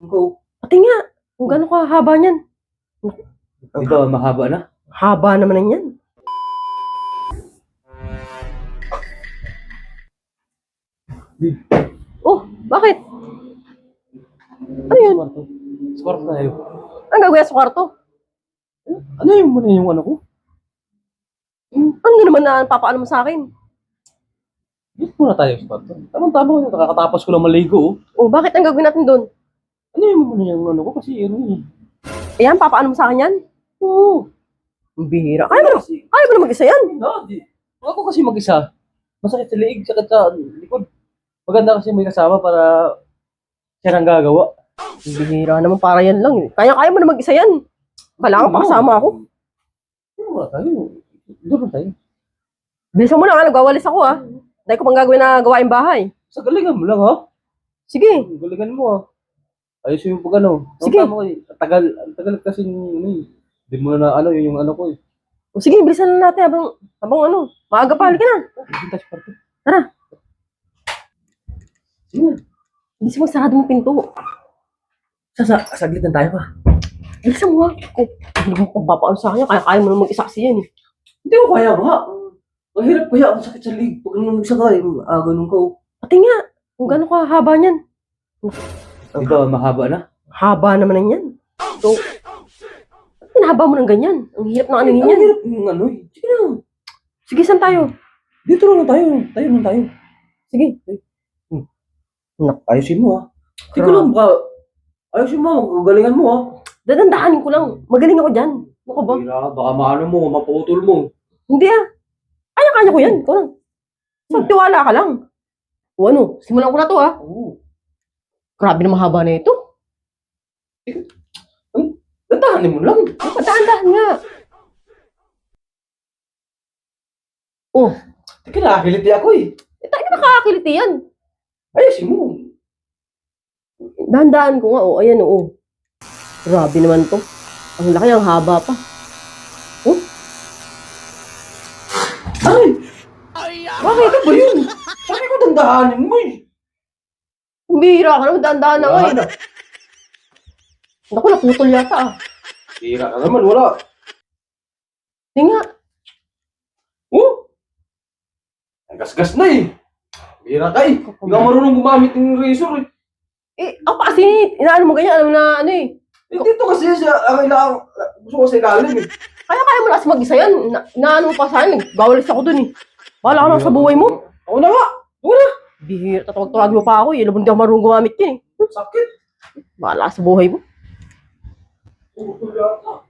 ko. Pati nga, kung gano'n kahaba niyan. Di ba, mahaba na? Haba naman yan. Oh, bakit? Ano yun? Sa kwarto tayo. Ang gagawin sa kwarto? Ano yung muna yung ano ko? Ano naman na papaano mo sa akin? Dito muna tayo sa kwarto. Tamang-tama, nakakatapos ko lang maligo. Oh, bakit ang gagawin natin doon? Ano yung muna yung ano ko? Kasi ano eh. Ayan, papaano mo sa akin yan? Oo. Ang bihira. Kaya mo na mag-isa yan. Hindi. Huwag ako kasi mag-isa. Masakit sa liig, sakit sa likod. Maganda kasi may kasama para siya nang gagawa. Ang bihira naman, para yan lang. Kaya mo na mag-isa yan. Kailangan pa kasama ako. Doon muna tayo. Doon muna tayo. Bilisan mo lang, nagwawalis ako ha. Dahil ko pang gagawin na gawain bahay. Sa galingan mo lang ha. Sige. Galingan mo ha. Ayusin mo pag ano. Sige. Ang tagal kasi ano eh. Hindi mo na ano yung ano ko eh. O sige, bilisan na natin habang ano. Maaga pa, halika na. Hintas parto. Tara. Sige. Bilisan mo, sarado mo pinto. Saglit na tayo pa. Bilisan mo ha. Hindi mo pang papaano sa kanya, kaya mo na mag-isa kasi yan eh. Hindi ko kaya nga. Ang hirap kaya ang sakit sa lig. Pag nung nagsakay, ganun ka. Pati nga, kung gano'n kahaba niyan. Di ba, mahaba na? Haba naman yan. So, pinahaba mo ng ganyan. Ang hirap ng ano Ang yan. hirap yung ano eh. Sige na. Sige, saan tayo? Dito lang tayo. Tayo lang tayo. Sige. Ayusin mo ha. Sige lang baka. Ayusin mo. Galingan mo ha. Dadandahanin ko lang. Magaling ako dyan. Ano ka ba? Baka maano mo, maputol mo. Hindi ah. Kaya ko yan. Ikaw lang. Magtiwala ka lang. O ano, simulan ko na to ha. Oo. Grabe na mahaba na ito. Dandahanin mo lang. Dahan-dahan nga. Oh, Teka, nakakiliti ako eh. tayo na nakakakiliti yan. Ayusin mo. Dahan-dahan ko nga. Oh, ayan oh. Grabe naman to. Ang laki, ang haba pa. Oh, Ay! Bakit ito ba yun? Sabi ko dandahanin mo eh. bihira ka naman. Dahan-dahan na nga eh. Naku, naputol yata ah. Bira ka naman, wala. Hindi nga. Oh! Ang gasgas na eh. Bira ka eh. Hindi ka marunong gumamit ng razor eh. Ako kasi, inaano mo ganyan, alam na ano eh. Dito kasi siya, kailangan, gusto ko sa ilalim eh. Kaya mo na kasi mag-isa yan. Inaano mo pa sa akin, gawalis ako dun eh. Bahala ka lang sa buhay mo. Ako na nga. Wala. Bihira, tatawag-tawag mo pa ako eh. Alam mo, hindi ako marunong gumamit yan eh. Sakit. Bahala ka sa buhay mo. Putol yata.